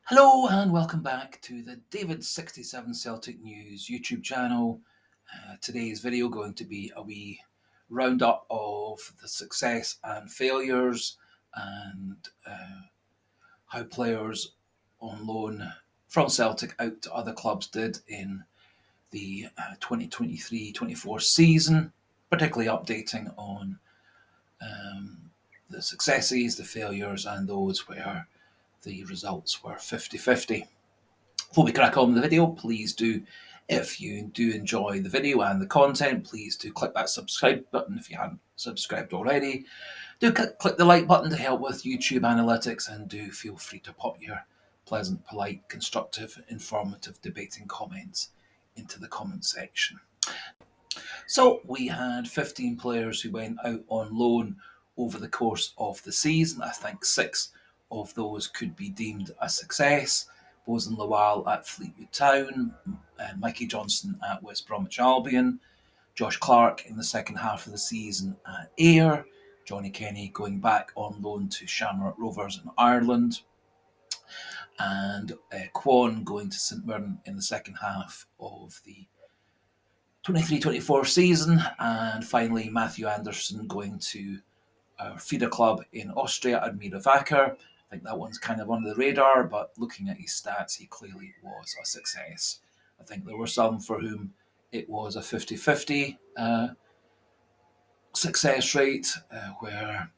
Hello and welcome back to the David67 Celtic News YouTube channel. Today's video going to be a wee roundup of the success and failures and how players on loan from Celtic out to other clubs did in the 2023-24 season, particularly updating on the successes, the failures and those where the results were 50-50. Before we crack on with the video, please do, if you do enjoy the video and the content, please do click that subscribe button if you haven't subscribed already. Do click the like button to help with YouTube analytics, and do feel free to pop your pleasant, polite, constructive, informative, debating comments into the comment section. So we had 15 players who went out on loan over the course of the season. I think 6 of those could be deemed a success. Bosun Lawal at Fleetwood Town, Mikey Johnson at West Bromwich Albion, Josh Clark in the second half of the season at Ayr, Johnny Kenny going back on loan to Shamrock Rovers in Ireland, and Kwon going to St Mirren in the second half of the 23-24 season, and finally Matthew Anderson going to our feeder club in Austria, Admira Wacker. I think that one's kind of under the radar, but looking at his stats, he clearly was a success. I think there were some for whom it was a 50-50 success rate, where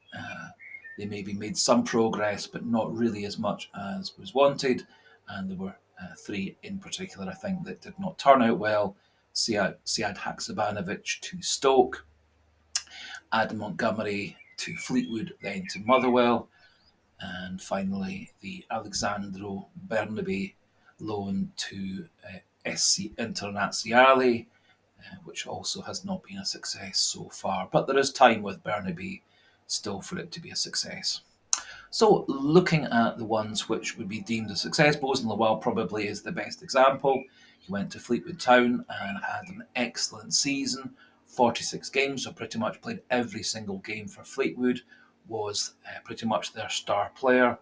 they maybe made some progress, but not really as much as was wanted. And there were 3 in particular, I think, that did not turn out well. Sead Haksabanovic to Stoke, Adam Montgomery to Fleetwood, then to Motherwell, and finally the Alexandro Bernabe loan to SC Internazionale, which also has not been a success so far. But there is time with Bernabe still for it to be a success. So looking at the ones which would be deemed a success, Bosun Lawal probably is the best example. He went to Fleetwood Town and had an excellent season, 46 games, so pretty much played every single game for Fleetwood, was pretty much their star player.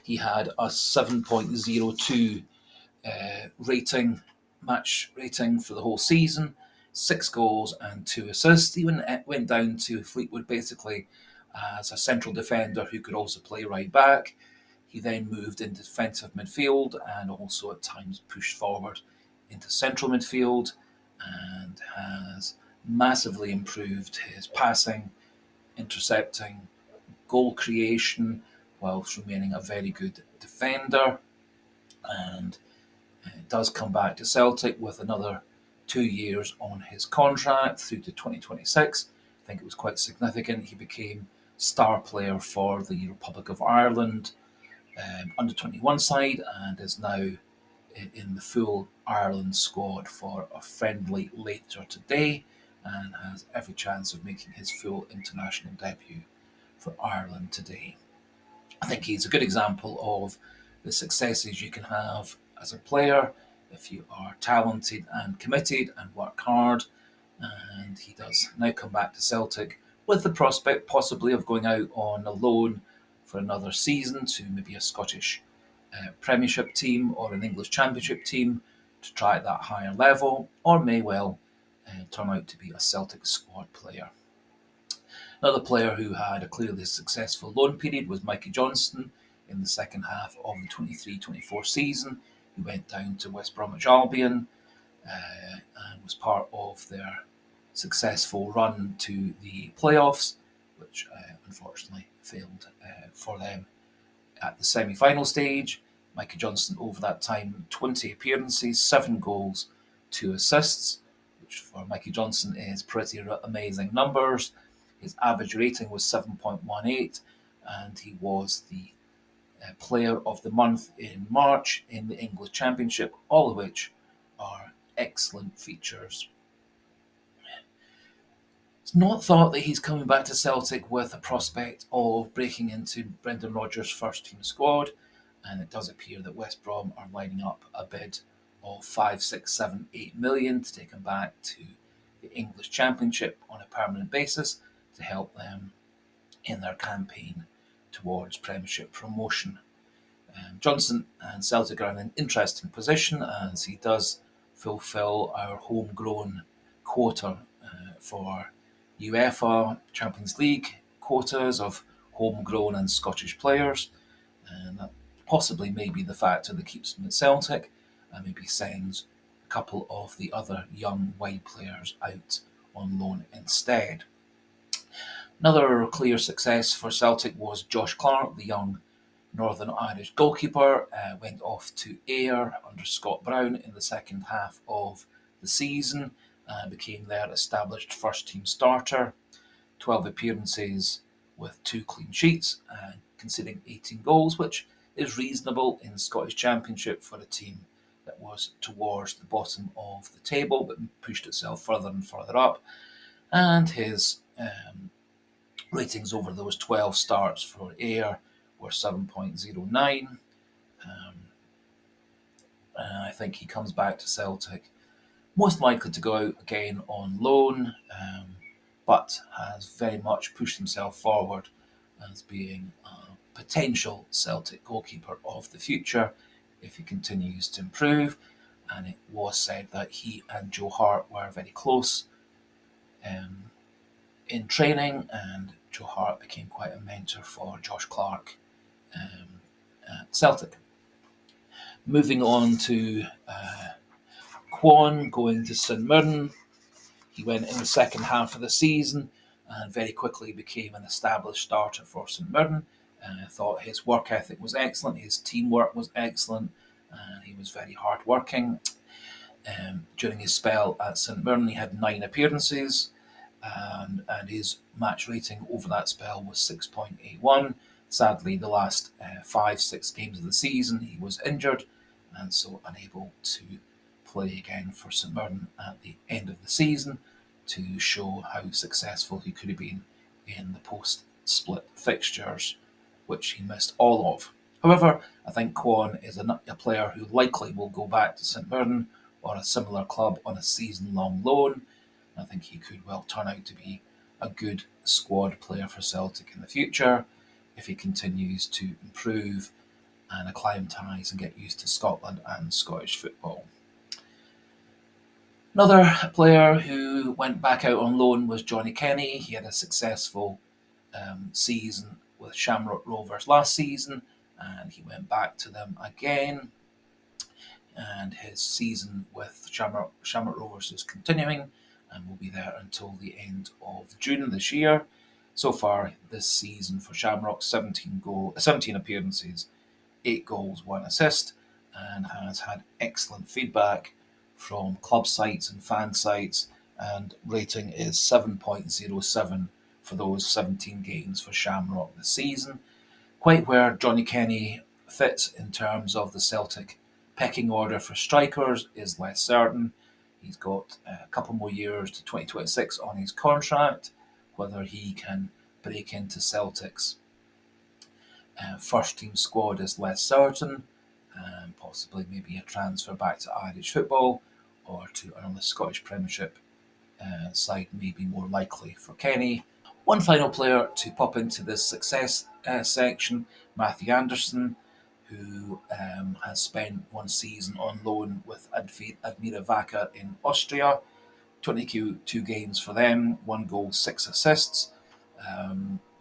He had a 7.02 match rating for the whole season, 6 goals and 2 assists. He went down to Fleetwood basically as a central defender who could also play right back. He then moved into defensive midfield and also at times pushed forward into central midfield, and has massively improved his passing, intercepting, goal creation, whilst remaining a very good defender. And does come back to Celtic with another 2 years on his contract through to 2026. I think it was quite significant. He became star player for the Republic of Ireland under 21 side, and is now in the full Ireland squad for a friendly later today, and has every chance of making his full international debut for Ireland today. I think he's a good example of the successes you can have as a player if you are talented and committed and work hard. And he does now come back to Celtic with the prospect possibly of going out on a loan for another season to maybe a Scottish Premiership team or an English Championship team to try at that higher level, or may well turn out to be a Celtic squad player. Another player who had a clearly successful loan period was Mikey Johnson in the second half of the 23-24 season. He went down to West Bromwich Albion and was part of their successful run to the playoffs, which unfortunately failed for them at the semi-final stage. Mikey Johnson over that time, 20 appearances, 7 goals, 2 assists, which for Mikey Johnson is pretty amazing numbers. His average rating was 7.18, and he was the player of the month in March in the English Championship, all of which are excellent features. It's not thought that he's coming back to Celtic with a prospect of breaking into Brendan Rodgers' first team squad, and it does appear that West Brom are lining up a bid of 5, 6, 7, 8 million to take him back to the English Championship on a permanent basis to help them in their campaign towards Premiership promotion. Johnson and Celtic are in an interesting position as he does fulfil our homegrown quota for UEFA Champions League quotas of homegrown and Scottish players, and that possibly may be the factor that keeps him at Celtic, and maybe sends a couple of the other young wide players out on loan instead. Another clear success for Celtic was Josh Clark, the young Northern Irish goalkeeper, went off to Ayr under Scott Brown in the second half of the season and became their established first team starter. 12 appearances with 2 clean sheets and conceding 18 goals, which is reasonable in Scottish Championship for a team that was towards the bottom of the table but pushed itself further and further up. And his ratings over those 12 starts for Ayr were 7.09. I think he comes back to Celtic, most likely to go out again on loan, but has very much pushed himself forward as being a potential Celtic goalkeeper of the future if he continues to improve. And it was said that he and Joe Hart were very close in training, and Joe Hart became quite a mentor for Josh Clark at Celtic. Moving on to Kwon going to St Mirren. He went in the second half of the season and very quickly became an established starter for St Mirren. I thought his work ethic was excellent, his teamwork was excellent, and he was very hard working. During his spell at St Mirren, he had 9 appearances, and his match rating over that spell was 6.81. Sadly, the last 5-6 games of the season, he was injured and so unable to play again for St Mirren at the end of the season to show how successful he could have been in the post-split fixtures, which he missed all of. However, I think Kwon is a player who likely will go back to St Mirren or a similar club on a season-long loan. I think he could well turn out to be a good squad player for Celtic in the future if he continues to improve and acclimatise and get used to Scotland and Scottish football. Another player who went back out on loan was Johnny Kenny. He had a successful season with Shamrock Rovers last season, and he went back to them again. And his season with Shamrock Rovers is continuing and will be there until the end of June this year. So far this season for Shamrock, 17 appearances, 8 goals, 1 assist, and has had excellent feedback from club sites and fan sites, and rating is 7.07 for those 17 games for Shamrock this season. Quite where Johnny Kenny fits in terms of the Celtic pecking order for strikers is less certain. He's got a couple more years to 2026 on his contract. Whether he can break into Celtic's first team squad is less certain, and possibly maybe a transfer back to Irish football or to another Scottish Premiership side may be more likely for Kenny. One final player to pop into this success section, Matthew Anderson, who has spent 1 season on loan with Admira Wacker in Austria. 22 games for them, 1 goal, 6 assists.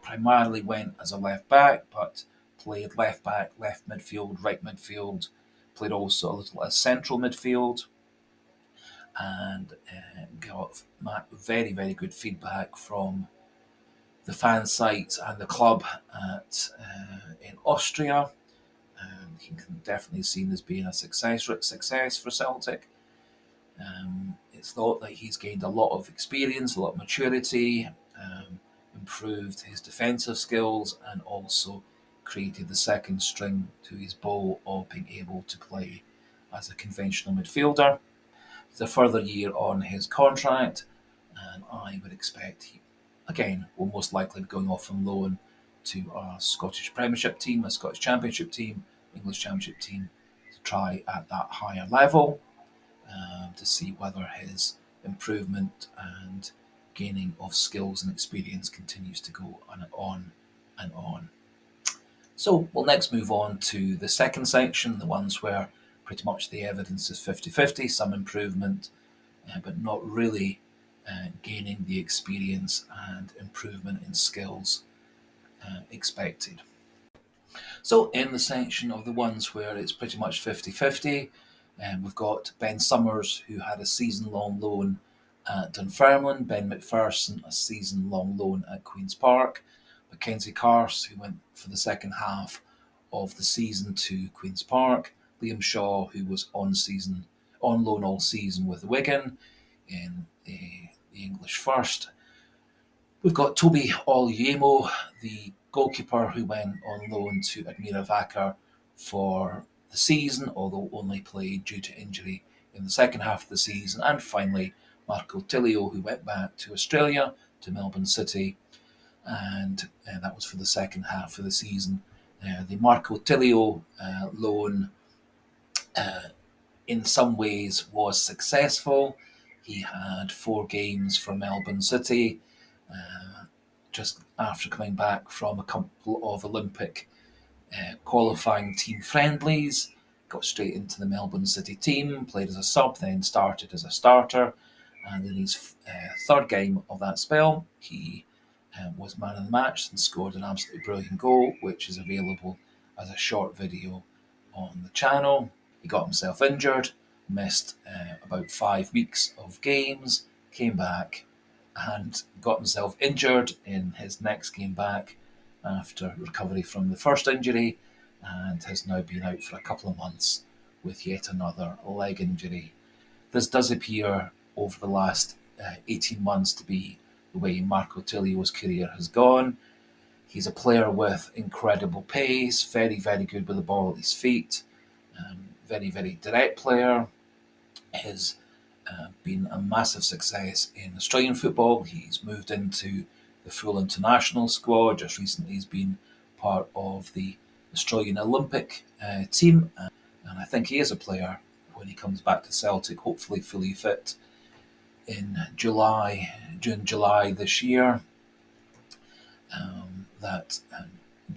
Primarily went as a left back, but played left back, left midfield, right midfield, played also a little as central midfield, and got very, very good feedback from the fan sites and the club in Austria. He can definitely seen as being a success for Celtic. It's thought that he's gained a lot of experience, a lot of maturity, improved his defensive skills, and also created the second string to his bow of being able to play as a conventional midfielder. He's a further year on his contract, and I would expect he, again, will most likely be going off on loan to a Scottish Premiership team, a Scottish Championship team, English Championship team, to try at that higher level, to see whether his improvement and gaining of skills and experience continues to go on and on and on. So we'll next move on to the second section, the ones where pretty much the evidence is 50-50, some improvement, but not really gaining the experience and improvement in skills expected. So in the section of the ones where it's pretty much 50-50, we've got Ben Summers, who had a season-long loan at Dunfermline, Ben McPherson, a season-long loan at Queen's Park, Mackenzie Carse, who went for the second half of the season to Queen's Park, Liam Shaw, who was on loan all season with Wigan in the English First. We've got Toby Olyemo, the goalkeeper who went on loan to Admira Wacker for the season, although only played due to injury in the second half of the season. And finally, Marco Tilio, who went back to Australia, to Melbourne City, and that was for the second half of the season. The Marco Tilio loan in some ways was successful. He had 4 games for Melbourne City, just after coming back from a couple of Olympic qualifying team friendlies. Got straight into the Melbourne City team, played as a sub, then started as a starter. And in his third game of that spell, he was man of the match and scored an absolutely brilliant goal, which is available as a short video on the channel. He got himself injured, missed about 5 weeks of games, came back and got himself injured in his next game back after recovery from the first injury, and has now been out for a couple of months with yet another leg injury. This does appear over the last 18 months to be the way Marco Tilio's career has gone. He's a player with incredible pace, very, very good with the ball at his feet, very, very direct player. Has been a massive success in Australian football. He's moved into the full international squad. Just recently, he's been part of the Australian Olympic team, and I think he is a player when he comes back to Celtic, hopefully fully fit in June, July this year, that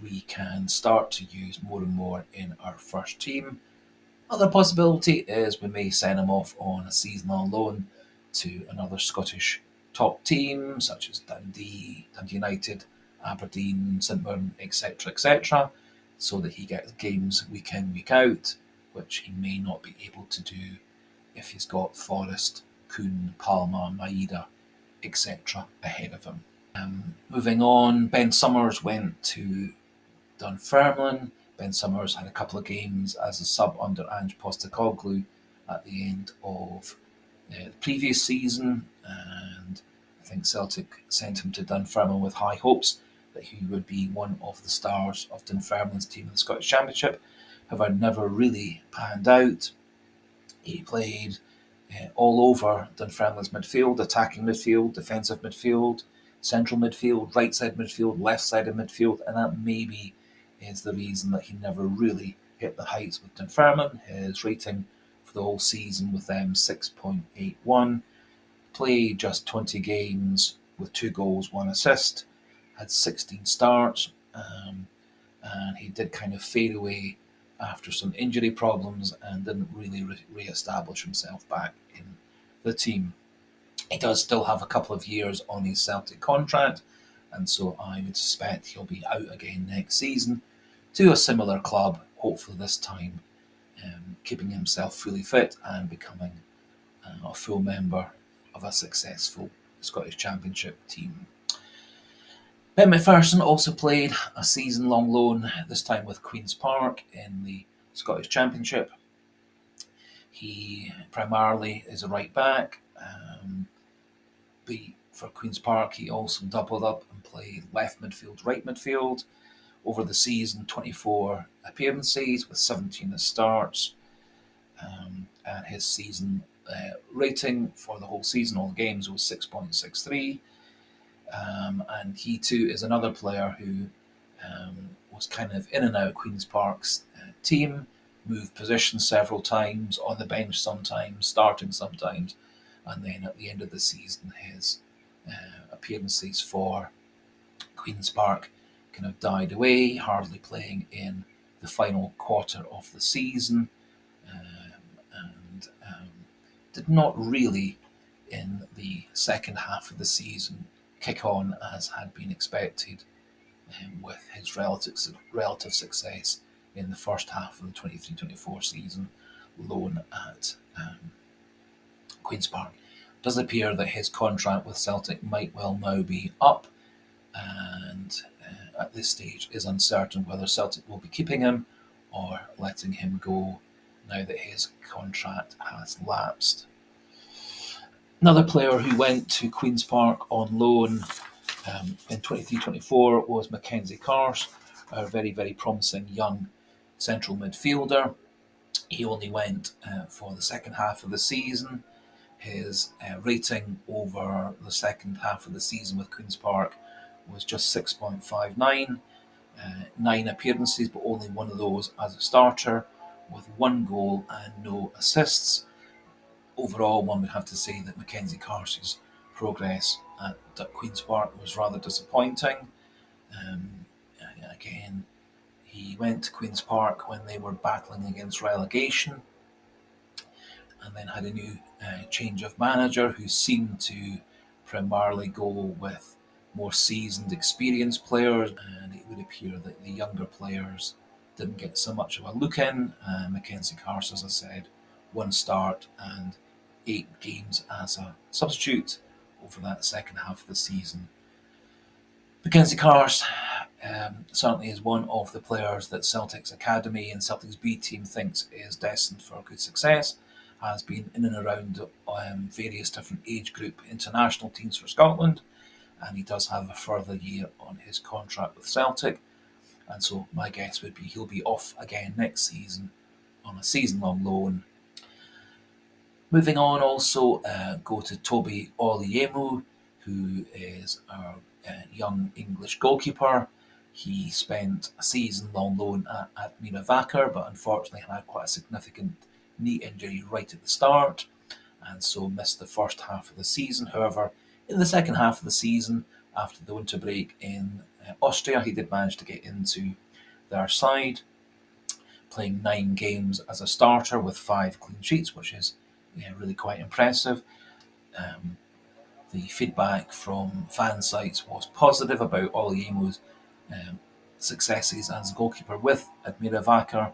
we can start to use more and more in our first team. Other possibility is we may send him off on a season-long loan to another Scottish top team, such as Dundee United, Aberdeen, St Mirren, etc., so that he gets games week in, week out, which he may not be able to do if he's got Forest, Kuhn, Palma, Maeda, etc. ahead of him. Moving on, Ben Summers went to Dunfermline. Ben Summers had a couple of games as a sub under Ange Postecoglou at the end of the previous season, and I think Celtic sent him to Dunfermline with high hopes that he would be one of the stars of Dunfermline's team in the Scottish Championship. However, never really panned out. He played all over Dunfermline's midfield, attacking midfield, defensive midfield, central midfield, right side midfield, left side of midfield, and that maybe is the reason that he never really hit the heights with Dunfermline. His rating for the whole season with them 6.81. Played just 20 games with 2 goals, 1 assist. Had 16 starts, and he did kind of fade away after some injury problems and didn't really re-establish himself back in the team. He does still have a couple of years on his Celtic contract, and so I would suspect he'll be out again next season to a similar club, hopefully this time keeping himself fully fit and becoming a full member of a successful Scottish Championship team. Ben McPherson also played a season-long loan, this time with Queen's Park in the Scottish Championship. He primarily is a right back. For Queen's Park, he also doubled up and played left midfield, right midfield. Over the season, 24 appearances with 17 starts. And his season rating for the whole season, all the games, was 6.63. And he too is another player who was kind of in and out of Queen's Park's team, moved positions several times, on the bench sometimes, starting sometimes, and then at the end of the season his appearances for Queen's Park kind of died away, hardly playing in the final quarter of the season, and did not really in the second half of the season kick on as had been expected, with his relative success in the first half of the 23-24 season loan at Queen's Park. It does appear that his contract with Celtic might well now be up, and at this stage is uncertain whether Celtic will be keeping him or letting him go now that his contract has lapsed. Another player who went to Queen's Park on loan in 23-24 was Mackenzie Carse, a very, very promising young central midfielder. He only went for the second half of the season. His rating over the second half of the season with Queen's Park was just 6.59. 9 appearances, but only one of those as a starter, with 1 goal and no assists. Overall, one would have to say that Mackenzie Carse's progress at Queen's Park was rather disappointing. Again, he went to Queen's Park when they were battling against relegation, and then had a new change of manager who seemed to primarily go with more seasoned, experienced players, and it would appear that the younger players didn't get so much of a look in. Mackenzie Carse, as I said, 1 start and 8 games as a substitute over that second half of the season. Mackenzie Carse certainly is one of the players that Celtic's academy and Celtic's B team thinks is destined for good success. Has been in and around various different age group international teams for Scotland, and he does have a further year on his contract with Celtic, and so my guess would be he'll be off again next season on a season-long loan. Moving on, also go to Toby Oluyimu, who is our young English goalkeeper. He spent a season-long loan at Mina Vacker, but unfortunately had quite a significant knee injury right at the start, and so missed the first half of the season. However, in the second half of the season, after the winter break in Austria, he did manage to get into their side, playing 9 games as a starter with 5 clean sheets, which is really quite impressive. The feedback from fan sites was positive about Oluyimu's successes as a goalkeeper with Admira Vacar.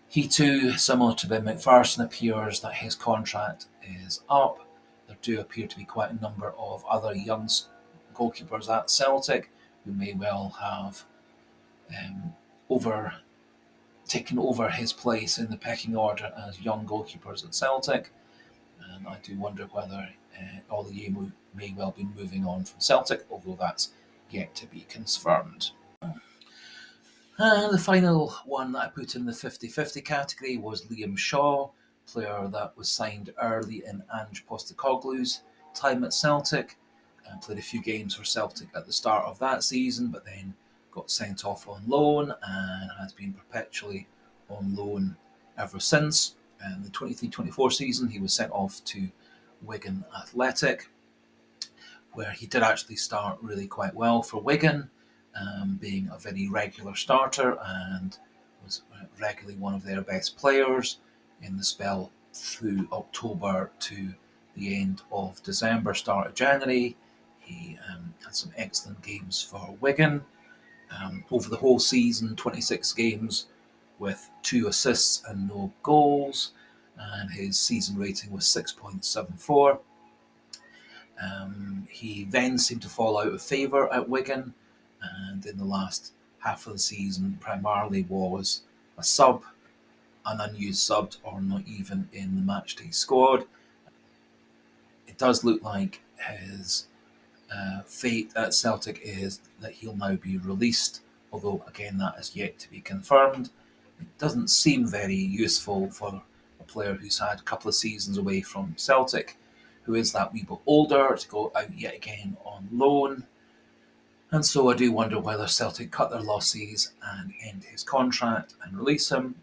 He too, similar to Ben McPherson, appears that his contract is up. There do appear to be quite a number of other young goalkeepers at Celtic who may well have taken over his place in the pecking order as young goalkeepers at Celtic. And I do wonder whether Oluyimu may well be moving on from Celtic, although that's yet to be confirmed. And the final one that I put in the 50-50 category was Liam Shaw, player that was signed early in Ange Postecoglou's time at Celtic, and played a few games for Celtic at the start of that season, but then got sent off on loan and has been perpetually on loan ever since. In the 23-24 season, he was sent off to Wigan Athletic, where he did actually start really quite well for Wigan, being a very regular starter and was regularly one of their best players in the spell through October to the end of December, start of January. He had some excellent games for Wigan. Over the whole season, 26 games with 2 assists and no goals, and his season rating was 6.74. He then seemed to fall out of favour at Wigan, and in the last half of the season primarily was a sub, an unused sub, or not even in the matchday squad. It does look like his fate at Celtic is that he'll now be released, although again that is yet to be confirmed. It doesn't seem very useful for a player who's had a couple of seasons away from Celtic, who is that wee bit older, to go out yet again on loan. And so I do wonder whether Celtic cut their losses and end his contract and release him.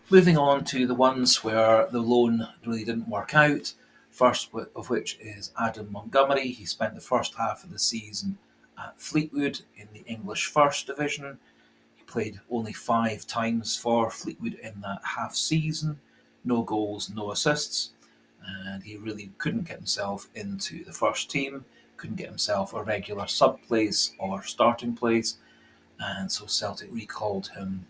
Moving on to the ones where the loan really didn't work out. First of which is Adam Montgomery. He spent the first half of the season at Fleetwood in the English First Division. He played only 5 times for Fleetwood in that half season. No goals, no assists, and he really couldn't get himself into the first team, couldn't get himself a regular sub place or starting place, and so Celtic recalled him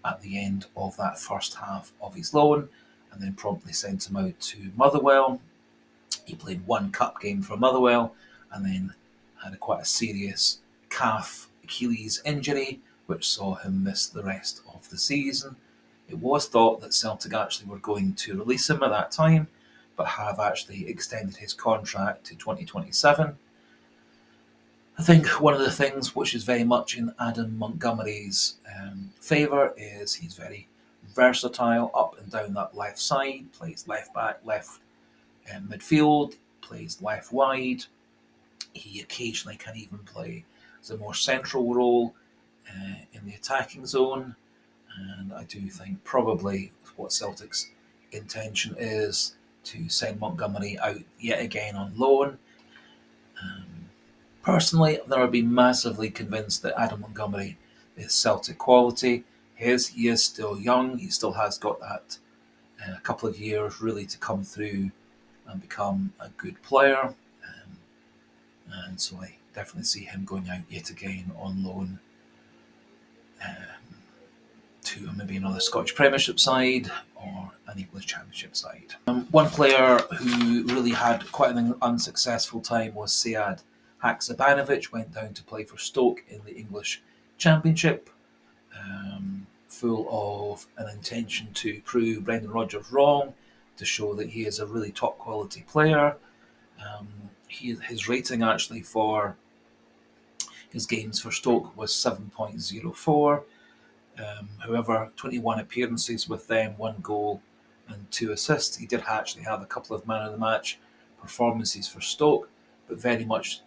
at the end of that first half of his loan and then promptly sent him out to Motherwell. He played one cup game for Motherwell and then had quite a serious calf Achilles injury, which saw him miss the rest of the season. It was thought that Celtic actually were going to release him at that time, but have actually extended his contract to 2027. I think one of the things which is very much in Adam Montgomery's favour is he's very versatile up and down that left side, plays left back, left midfield, plays left wide. He occasionally can even play as a more central role in the attacking zone. And I do think probably what Celtic's intention is to send Montgomery out yet again on loan. Um, Personally, I've never been massively convinced that Adam Montgomery is Celtic quality. He is still young. He still has got that a couple of years really to come through and become a good player. And so I definitely see him going out yet again on loan to maybe another Scottish Premiership side or an English Championship side. One player who really had quite an unsuccessful time was Sead Haksabanovic, went down to play for Stoke in the English Championship, full of an intention to prove Brendan Rodgers wrong, to show that he is a really top quality player. His rating actually for his games for Stoke was 7.04. However, 21 appearances with them, 1 goal and 2 assists. He did actually have a couple of man of the match performances for Stoke, but very much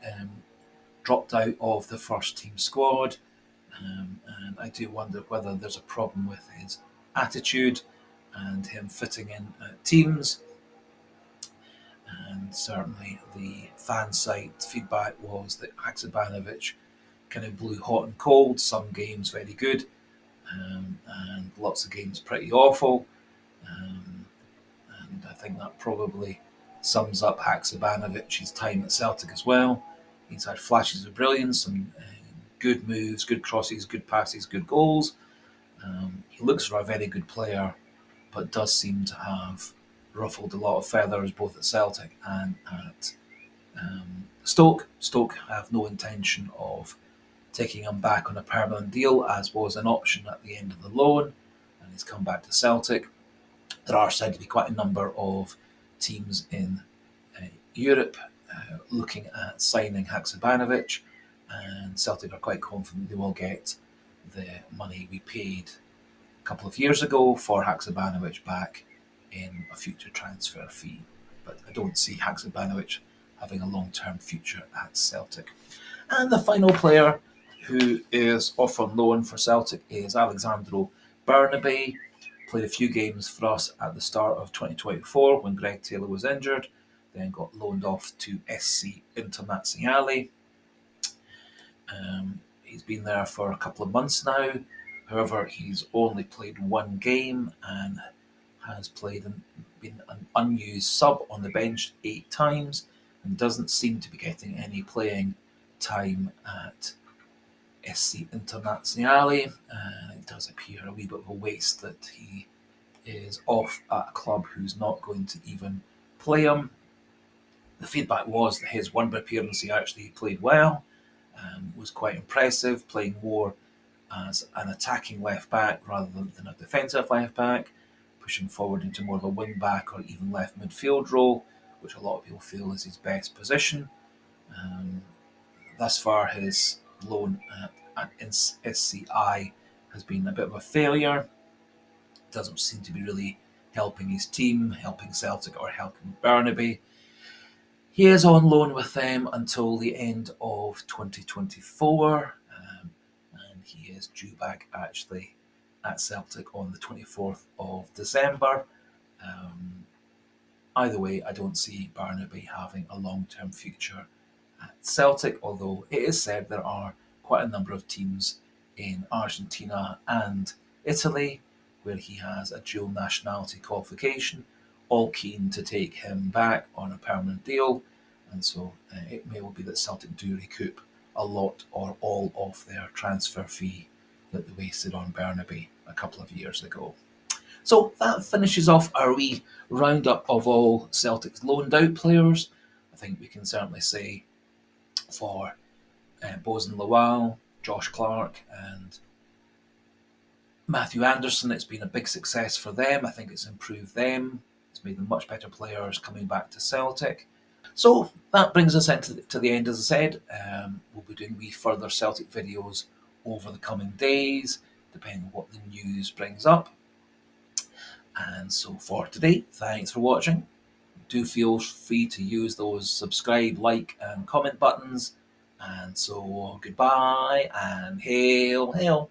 dropped out of the first team squad. And I do wonder whether there's a problem with his attitude and him fitting in teams. And certainly the fan site feedback was that Haksabanovic kind of blew hot and cold, some games very good, and lots of games pretty awful. Um, and I think that probably sums up Haksabanovic's time at Celtic as well. He's had flashes of brilliance, some good moves, good crosses, good passes, good goals. He looks for a very good player, but does seem to have ruffled a lot of feathers both at Celtic and at Stoke. Stoke have no intention of taking him back on a permanent deal, as was an option at the end of the loan, and he's come back to Celtic. There are said to be quite a number of teams in Europe looking at signing Haksabanovic, and Celtic are quite confident they will get the money we paid a couple of years ago for Haksabanovic back in a future transfer fee. But I don't see Haksabanovic having a long-term future at Celtic. And the final player who is off on loan for Celtic is Alexandro Burnaby. Played a few games for us at the start of 2024 when Greg Taylor was injured, then got loaned off to SC Internazionale. He's been there for a couple of months now. However, he's only played one game and has been an unused sub on the bench 8 times and doesn't seem to be getting any playing time at SC Internazionale. And it does appear a wee bit of a waste that he is off at a club who's not going to even play him. The feedback was that his one appearance he actually played well, was quite impressive, playing more as an attacking left back rather than a defensive left back, pushing forward into more of a wing back or even left midfield role, which a lot of people feel is his best position. Thus far, his loan at SCI has been a bit of a failure. Doesn't seem to be really helping his team, helping Celtic or helping Burnaby. He is on loan with them until the end of 2024, and he is due back actually at Celtic on the 24th of December. Either way, I don't see Burnaby having a long-term future at Celtic, although it is said there are quite a number of teams in Argentina and Italy where he has a dual nationality qualification, all keen to take him back on a permanent deal. And so it may well be that Celtic do recoup a lot or all of their transfer fee that they wasted on Burnaby a couple of years ago. So that finishes off our wee roundup of all Celtic's loaned out players. I think we can certainly say for Bozen Lawal, Josh Clark, and Matthew Anderson, it's been a big success for them. I think it's improved them. It's made them much better players coming back to Celtic. So that brings us into to the end, as I said. We'll be doing wee further Celtic videos over the coming days, depending on what the news brings up. And so for today, thanks for watching. Do feel free to use those subscribe, like, and comment buttons. And so goodbye and hail, hail.